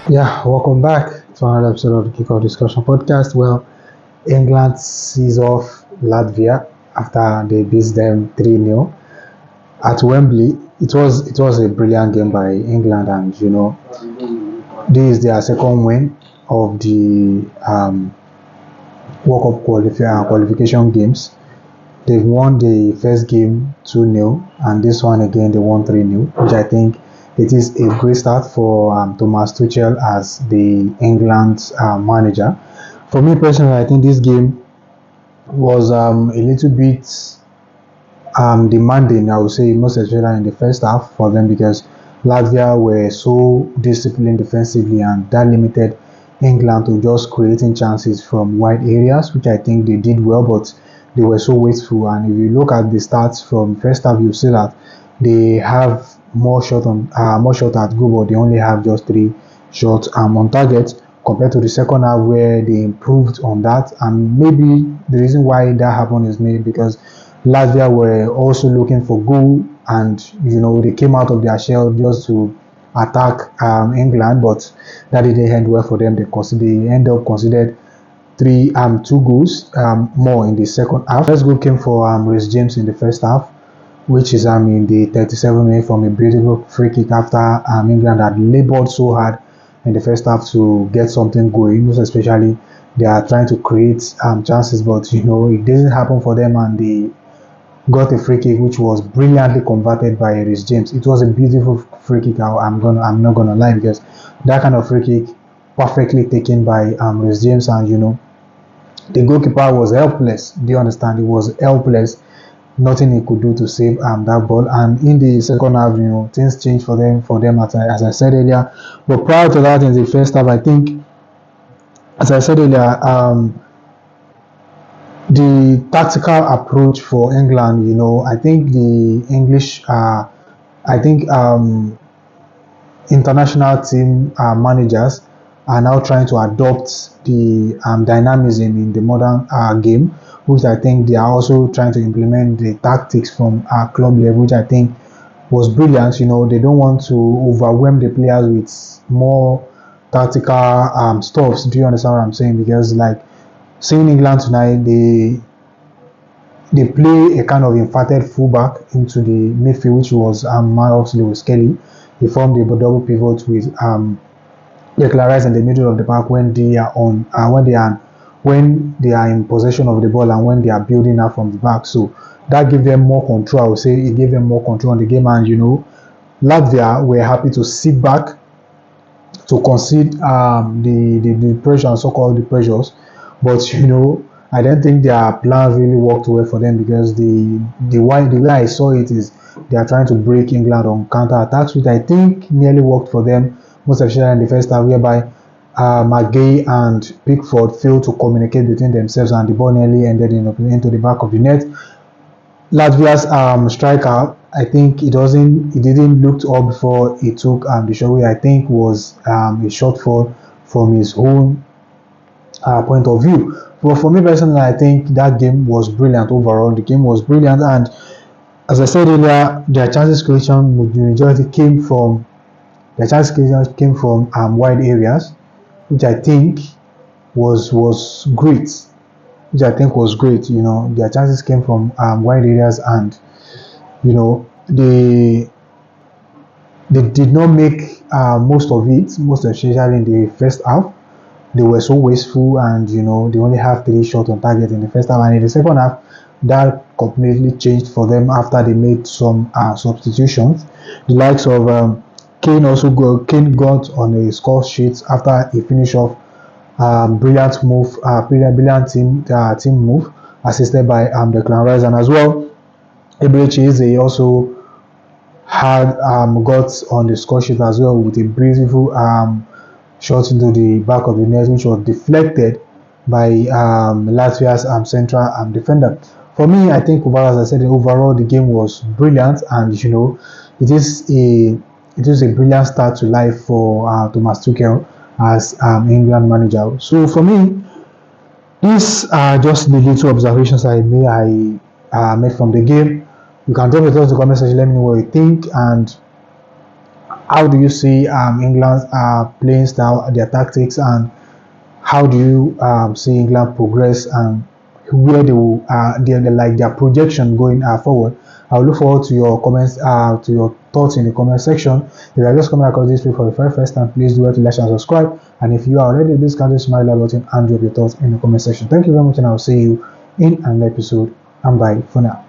Yeah, welcome back to another episode of the Kickoff Discussion Podcast. Well, England sees off Latvia after they beat them 3-0 at Wembley. It was a brilliant game by England, and this is their second win of the World Cup qualification games. They've won the first game 2-0, and this one again they won 3-0, which I think it is a great start for Thomas Tuchel as the England manager. For me personally, I think this game was a little bit demanding, I would say, most especially in the first half for them because Latvia were so disciplined defensively and that limited England to just creating chances from wide areas, which I think they did well, but they were so wasteful. And if you look at the stats from first half, you see that they have more shot at goal, but they only have just three shots on target compared to the second half where they improved on that. And maybe the reason why that happened is maybe because Latvia were also looking for goal, and they came out of their shell just to attack England, but that didn't end well for them. They end up considered two goals more in the second half. First goal came for Reece James in the first half, which is in the 37 minute from a beautiful free kick after England had laboured so hard in the first half to get something going. Most especially, they are trying to create chances, but it doesn't happen for them, and they got a free kick which was brilliantly converted by Reece James. It was a beautiful free kick. I'm not gonna lie, because that kind of free kick perfectly taken by Reece James, and the goalkeeper was helpless. Do you understand? He was helpless. Nothing he could do to save that ball. And in the second half, things changed for them as I said earlier. But prior to that, in the first half, I think, as I said earlier, the tactical approach for England, I think the English, I think international team managers are now trying to adopt the dynamism in the modern game, which I think they are also trying to implement the tactics from club level, which I think was brilliant. They don't want to overwhelm the players with more tactical stuffs. Do you understand what I'm saying? Because like seeing England tonight, they play a kind of inverted fullback into the midfield, which was Miles Lewis Kelly. They formed a double pivot with Declan Rice in the middle of the park when they are when they are in possession of the ball and when they are building up from the back. So that gave them more control. I would say it gave them more control on the game, and Latvia were happy to sit back to concede the pressure, so-called the pressures. But I don't think their plans really worked well for them, because the way I saw it is they are trying to break England on counter attacks, which I think nearly worked for them, most especially in the first half, whereby McGay and Pickford failed to communicate between themselves, and the ball nearly ended into the back of the net. Latvia's striker, I think it didn't look up before he took the shot, which I think was a shortfall from his own point of view. But for me personally, I think that game was brilliant overall. The game was brilliant, and as I said earlier, their chances creation came from wide areas, which I think was great. Which I think was great. Their chances came from wide areas, and they did not make most of it, most especially in the first half. They were so wasteful, and they only have three shots on target in the first half, and in the second half that completely changed for them after they made some substitutions. The likes of Kane got on a score sheet after he finished off brilliant team move assisted by Declan Rice, and as well Eberechi Eze also had got on the score sheet as well with a beautiful shot into the back of the net, which was deflected by Latvia's central defender. For me, I think overall, as I said, overall the game was brilliant, and it is a brilliant start to life for Thomas Tuchel as England manager. So for me, these are just the little observations I made from the game. You can drop your thoughts in the comment section. Let me know what you think, and how do you see England's playing style, their tactics, and how do you see England progress and where they will like their projection going forward? I'll look forward to your comments, to your thoughts in the comment section. If you are just coming across this video for the very first time, please do well to like and subscribe. And if you are already, please kindly smash that button and drop your thoughts in the comment section. Thank you very much, and I'll see you in another episode. And bye for now.